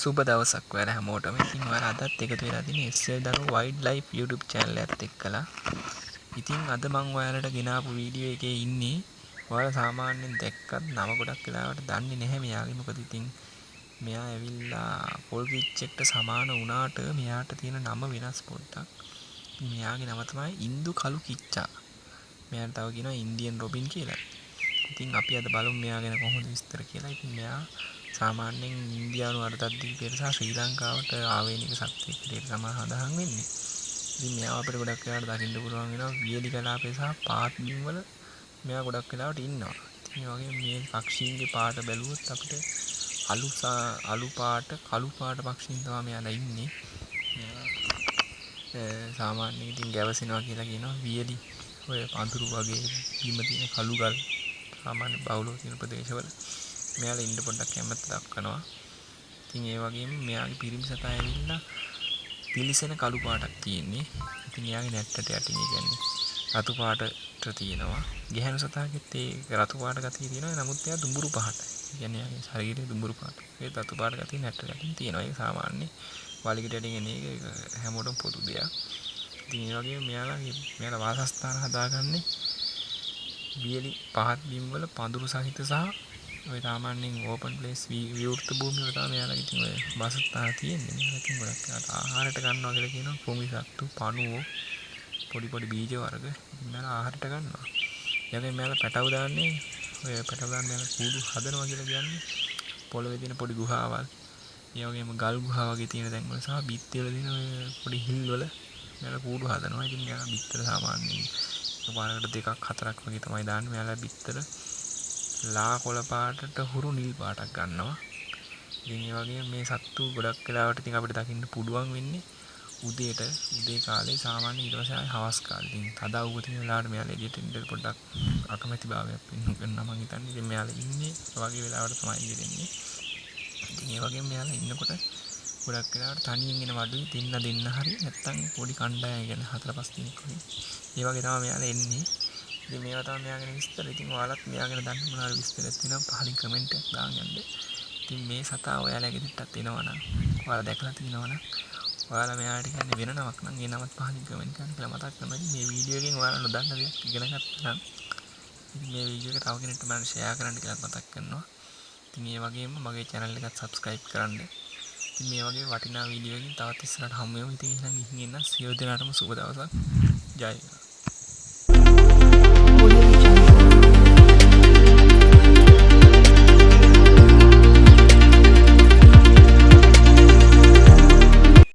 සුබ දවසක් ඔයාලා හැමෝටම. ඉතින් ඔයාලා අදත් එකතු වෙලා තියෙන SL දරු වයිල්ඩ්ලයිෆ් YouTube channel එකත් එක්කලා. ඉතින් අද මම ඔයාලට ගෙනාපු වීඩියෝ එකේ ඉන්නේ ඔයාලා සාමාන්‍යයෙන් දැක්කත් නම ගොඩක් වෙලාවට දන්නේ නැහැ මෙයාගේ. මොකද ඉතින් මෙයා ඇවිල්ලා පොල් කිච්චෙක්ට සමාන වුණාට මෙයාට තියෙන නම වෙනස් පොඩ්ඩක්. මෙයාගේ නම තමයි ඉන්දු කළු කිච්චා. මෙයාට තව කියනවා ඉන්දියන් රොබින් කියලා. ඉතින් අපි අද බලමු මෙයා ගැන කොහොමද විස්තර කියලා. ඉතින් මෙයා සාමාන්‍යයෙන් ඉන්දියානු අර්ධද්වීපයට සහ ශ්‍රී ලංකාවට ආවේනික සත්ත්වෙක් විදිහට තමයි සඳහන් වෙන්නේ. ඉතින් මෙයා අපිට ගොඩක් වෙලාවට දකින්න පුළුවන් වෙනවා වියලි කලාපේ සහ පාත් බිම් වල මෙයා ගොඩක් වෙලාවට ඉන්නවා. ඉතින් ඒ වගේ මේ පක්ෂීන්ගේ පාට බැලුවොත් අපිට අලු පාට කළු පාට පක්ෂීන් තමයි මෙයාලා ඉන්නේ. සාමාන්‍යයෙන් ඉතින් ගැවසෙනවා කියලා කියනවා වියලි ඔය පඳුරු වගේ බිම තියෙන කළු ගල් සාමාන්‍ය බහුලව තියෙන ප්‍රදේශවල මෙයාලා ඉන්න පොඩ්ඩක් කැමැත්ත දක්වනවා. ඉතින් ඒ වගේම මෙයාගේ පිරිමි සතා ඇවිල්ලා පිලිසෙන කළු පාටක් තියෙන්නේ. ඉතින් එයාගේ නැට්ටට යටින් ඒ කියන්නේ රතු පාටට තියෙනවා. ගැහැණු සතාගෙත් ඒ රතු පාට ගතිය තියෙනවා. නමුත් එයා දුඹුරු පාටයි. ඒ කියන්නේ එයාගේ ශරීරය දුඹුරු පාට. ඒ රතු පාට ගතිය නැට්ටට යටින් තියෙනවා. ඒක සාමාන්‍ය වලිගට යටින් එන එක හැමෝටම පොදු දෙයක්. ඉතින් ඒ වගේම මෙයාලා වාසස්ථාන හදාගන්නේ වියලි පහත් බිම් වල පඳුරු සහිත සහ ඔය සාමාන්‍යයෙන් ඕපන් ප්ලේස් විවෘත භූමි වල තමයි මෙයාලා ඉතින් ඔය වාසස්ථාන තියෙන්නේ. මෙයාලා ඉතින් ගොඩක් ආහාරයට ගන්නවා කියලා කියනවා. කෘමි සත්තු, පණුවෝ, පොඩි බීජ වර්ග මෙයාලා ආහාරයට ගන්නවා. ඊළඟට මෙයාලා පැටව දාන්නේ ඔය පැටව දාන්න මෙයාලා කූඩු හදනවා කියලා කියන්නේ පොළවේ තියෙන පොඩි ගුහාවල්, ඒ වගේම ගල් ගුහා වගේ තියෙන තැන් වල සහ බිත්ති වල තියෙන ඔය පොඩි හිල් වල මෙයාලා කූඩු හදනවා. ඉතින් මෙයාලා බිත්තර සාමාන්‍යයෙන් එකපාරකට දෙකක් හතරක් වගේ තමයි දාන්නේ. මෙයාලා බිත්තර ලා කොළ පාටට හුරු නිල් පාටක් ගන්නවා. ඉතින් ඒ වගේම මේ සත්තු ගොඩක් වෙලාවට ඉතින් අපිට දකින්න පුළුවන් වෙන්නේ උදේ කාලේ සාමාන්‍ය ඊට පස්සේ ආයේ හවස් කාලේ. ඉතින් තදවුව තියෙන වෙලාවට මෙයාලා එළියට එන්න පොඩ්ඩක් අකමැති භාවයක් වෙනවා මම හිතන්නේ. ඉතින් මෙයාලා ඉන්නේ ඒ වගේ වෙලාවට තමයි එළියට එන්නේ. ඉතින් ඒ වගේම මෙයාලා ඉන්නකොට ගොඩක් වෙලාවට තනියෙන් එන වඩුවේ දෙන්න හරි නැත්තම් පොඩි කණ්ඩායම් ගැන 4-5 දෙනෙක් වගේ. ඒ වගේ තමයි මෙයාලා එන්නේ. ඉතින් මේවා තමයි මෙයා ගැන විස්තර. ඉතින් ඔයාලත් මෙයා ගැන දන්න මොනවාරි විස්තරයක් තියෙනවා පහලින් කමෙන්ට් එකක් දාන්න යන්න. ඉතින් මේ සතා ඔයාලගේ දෙට්ටත් එනවනම් ඔයාලා දැකලා තියෙනවනම් ඔයාලා මෙයාට කියන්නේ වෙන නමක් නම් ඒ නමත් පහලින් කමෙන්ට් කරන්න කියලා මතක් කරනවා. ඉතින් මේ වීඩියෝ එකෙන් ඔයාලා නොදන්න දෙයක් ඉගෙන ගත්තා නම් ඉතින් මේ වීඩියෝ එක තව කෙනෙක්ට බලන්න ෂෙයා කරන්න කියලා මතක් කරනවා. ඉතින් ඒ වගේම මගේ channel එකත් subscribe කරන්න. ඉතින් මේ වගේ වටිනා වීඩියෝ එකකින් තවත් ඉස්සරහට හමු වෙමු. ඉතින් එහෙනම් ගිහින් එන්න සියලු දෙනාටම සුබ දවසක්. ජය වේවා.